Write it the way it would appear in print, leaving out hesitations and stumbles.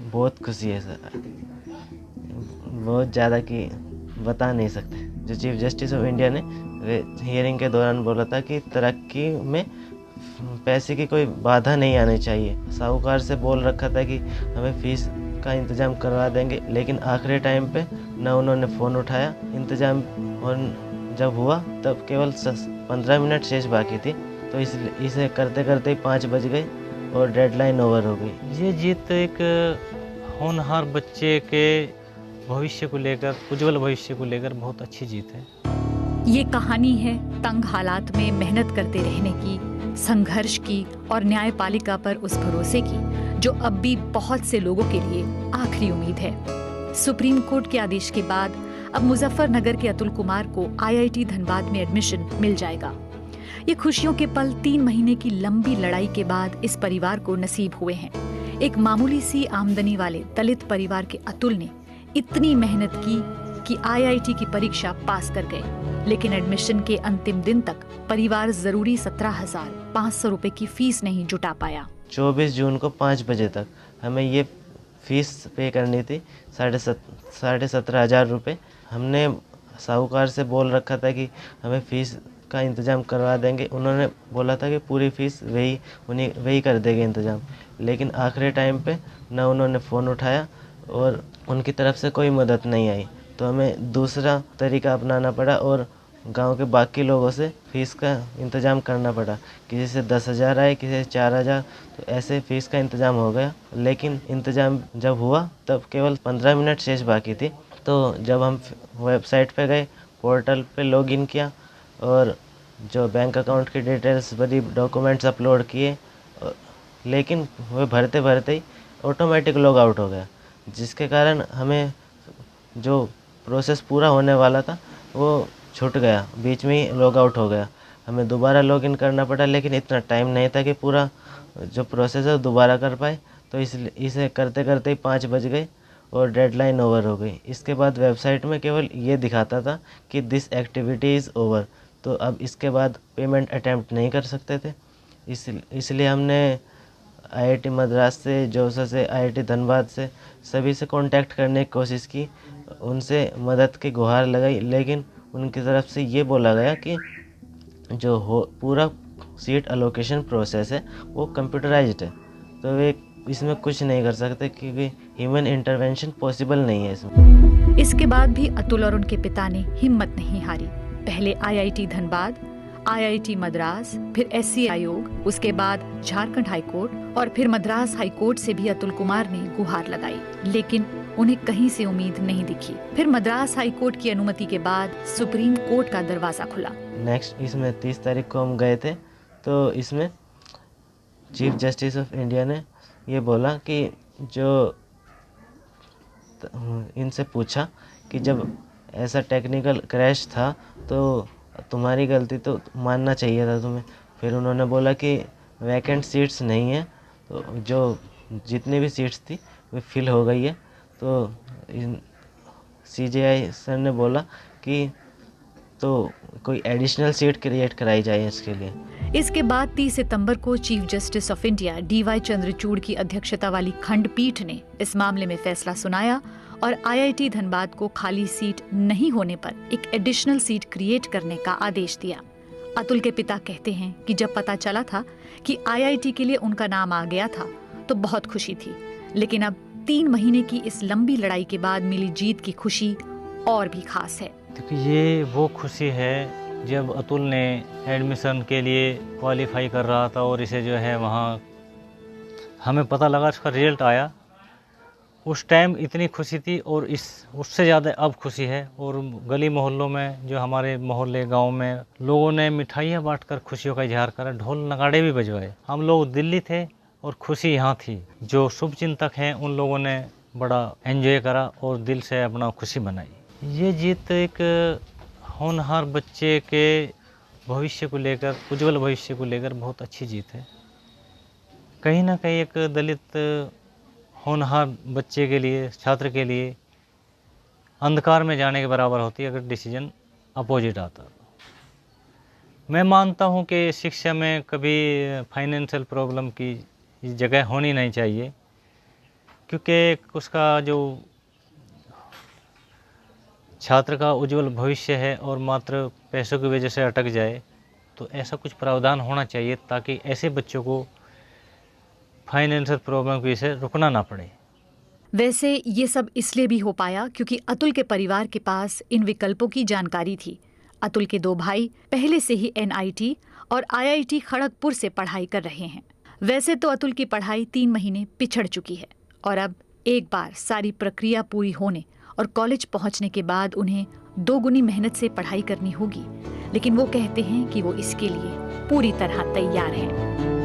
बहुत खुशी है सर, बहुत ज़्यादा कि बता नहीं सकते। जो चीफ जस्टिस ऑफ इंडिया ने हियरिंग के दौरान बोला था कि तरक्की में पैसे की कोई बाधा नहीं आनी चाहिए। साहूकार से बोल रखा था कि हमें फ़ीस का इंतज़ाम करवा देंगे, लेकिन आखिरी टाइम पे ना उन्होंने फ़ोन उठाया। इंतज़ाम जब हुआ तब केवल 15 मिनट शेष बाकी थी, तो इसे करते करते ही 5 बज गए और डेडलाइन ओवर हो गई। ये जीत एक होनहार बच्चे के भविष्य को लेकर, उज्जवल भविष्य को लेकर बहुत अच्छी जीत है। ये कहानी है तंग हालात में मेहनत करते रहने की, संघर्ष की और न्यायपालिका पर उस भरोसे की जो अब भी बहुत से लोगों के लिए आखिरी उम्मीद है। सुप्रीम कोर्ट के आदेश के बाद अब मुजफ्फरनगर के अतुल कुमार को आईआईटी धनबाद में एडमिशन मिल जाएगा। ये खुशियों के पल 3 महीने की लंबी लड़ाई के बाद इस परिवार को नसीब हुए हैं। एक मामूली सी आमदनी वाले दलित परिवार के अतुल ने इतनी मेहनत की कि आईआईटी की परीक्षा पास कर गए, लेकिन एडमिशन के अंतिम दिन तक परिवार जरूरी 17,500 रुपए की फीस नहीं जुटा पाया। 24 जून को 5 बजे तक हमें ये फीस पे करनी थी, 17,500 रुपये। हमने साहूकार से बोल रखा था कि हमें फ़ीस का इंतज़ाम करवा देंगे। उन्होंने बोला था कि पूरी फ़ीस वही कर देंगे इंतज़ाम, लेकिन आखिरी टाइम पे ना उन्होंने फ़ोन उठाया और उनकी तरफ से कोई मदद नहीं आई। तो हमें दूसरा तरीका अपनाना पड़ा और गांव के बाकी लोगों से फ़ीस का इंतज़ाम करना पड़ा। किसी से 10,000 आए, किसी से 4,000, तो ऐसे फ़ीस का इंतज़ाम हो गया। लेकिन इंतज़ाम जब हुआ तब केवल 15 मिनट शेष बाकी थी। तो जब हम वेबसाइट पे गए, पोर्टल पे लॉगिन किया और जो बैंक अकाउंट की डिटेल्स भरी, डॉक्यूमेंट्स अपलोड किए, लेकिन वह भरते भरते ही ऑटोमेटिक लॉग आउट हो गया, जिसके कारण हमें जो प्रोसेस पूरा होने वाला था वो छूट गया, बीच में ही लॉग आउट हो गया। हमें दोबारा लॉगिन करना पड़ा, लेकिन इतना टाइम नहीं था कि पूरा जो प्रोसेस है दोबारा कर पाए। तो इसलिए इसे करते करते ही 5 बज गए और डेडलाइन ओवर हो गई। इसके बाद वेबसाइट में केवल ये दिखाता था कि दिस एक्टिविटी इज़ ओवर, तो अब इसके बाद पेमेंट अटैम्प्ट नहीं कर सकते थे। इसलिए हमने आईआईटी मद्रास से, जोसा से, आईआईटी धनबाद से, सभी से कांटेक्ट करने की कोशिश की, उनसे मदद की गुहार लगाई, लेकिन उनकी तरफ से ये बोला गया कि जो पूरा सीट अलोकेशन प्रोसेस है वो कंप्यूटराइज्ड है, तो वे इसमें कुछ नहीं कर सकते क्योंकि ह्यूमन इंटरवेंशन पॉसिबल नहीं है इसमें। इसके बाद भी अतुल और उनके पिता ने हिम्मत नहीं हारी। पहले आईआईटी धनबाद, आईआईटी मद्रास, फिर एससी आयोग, उसके बाद झारखंड हाईकोर्ट और फिर मद्रास हाईकोर्ट से भी अतुल कुमार ने गुहार लगाई, लेकिन उन्हें कहीं से उम्मीद नहीं दिखी। फिर मद्रास हाईकोर्ट की अनुमति के बाद सुप्रीम कोर्ट का दरवाजा खुला। नेक्स्ट इसमें 30 तारीख को हम गए थे, तो इसमें चीफ जस्टिस ऑफ इंडिया ने ये बोला कि जो इनसे पूछा कि जब ऐसा टेक्निकल क्रैश था तो तुम्हारी गलती तो मानना चाहिए था तुम्हें। फिर उन्होंने बोला कि वैकेंट सीट्स नहीं है, तो जो जितनी भी सीट्स थी वो फिल हो गई है। तो सीजेआई सर ने बोला कि तो कोई एडिशनल सीट क्रिएट कराई जाए इसके लिए। इसके बाद 30 सितंबर को chief justice of India DY Chandrachud की अध्यक्षता वाली खंडपीठ ने इस मामले में फैसला सुनाया और आईआईटी धनबाद को खाली सीट नहीं होने पर एक एडिशनल सीट क्रिएट करने का आदेश दिया। अतुल के पिता कहते हैं कि जब पता चला था कि आईआईटी के लिए उनका नाम आ गया था तो बहुत खुशी थी, लेकिन अब 3 महीने की इस लंबी लड़ाई के बाद मिली जीत की खुशी और भी खास है। ये वो खुशी है जब अतुल ने एडमिशन के लिए क्वालिफाई कर रहा था और इसे जो है वहाँ हमें पता लगा, इसका रिजल्ट आया, उस टाइम इतनी खुशी थी और उससे ज़्यादा अब खुशी है। और गली मोहल्लों में, जो हमारे मोहल्ले गांव में, लोगों ने मिठाइयाँ बांटकर खुशियों का इजहार करा, ढोल नगाड़े भी बजवाए। हम लोग दिल्ली थे और खुशी यहाँ थी। जो शुभचिंतक हैं उन लोगों ने बड़ा एंजॉय करा और दिल से अपना खुशी मनाई। ये जीत एक होनहार बच्चे के भविष्य को लेकर, उज्जवल भविष्य को लेकर बहुत अच्छी जीत है। कहीं ना कहीं एक दलित होनहार बच्चे के लिए, छात्र के लिए अंधकार में जाने के बराबर होती है अगर डिसीजन अपोजिट आता। मैं मानता हूँ कि शिक्षा में कभी फाइनेंशियल प्रॉब्लम की जगह होनी नहीं चाहिए, क्योंकि उसका जो छात्र का उज्जवल भविष्य है और मात्र पैसों की वजह से अटक जाए, तो ऐसा कुछ प्रावधान होना चाहिए ताकि ऐसे बच्चों को फाइनेंशियल प्रॉब्लम की वजह से रुकना ना पड़े। वैसे ये सब इसलिए भी हो पाया क्योंकि अतुल के परिवार के पास इन विकल्पों की जानकारी थी। अतुल के 2 भाई पहले से ही NIT और IIT खड़गपुर से पढ़ाई कर रहे हैं। वैसे तो अतुल की पढ़ाई 3 महीने पिछड़ चुकी है और अब एक बार सारी प्रक्रिया पूरी होने और कॉलेज पहुंचने के बाद उन्हें 2 गुनी मेहनत से पढ़ाई करनी होगी, लेकिन वो कहते हैं कि वो इसके लिए पूरी तरह तैयार हैं।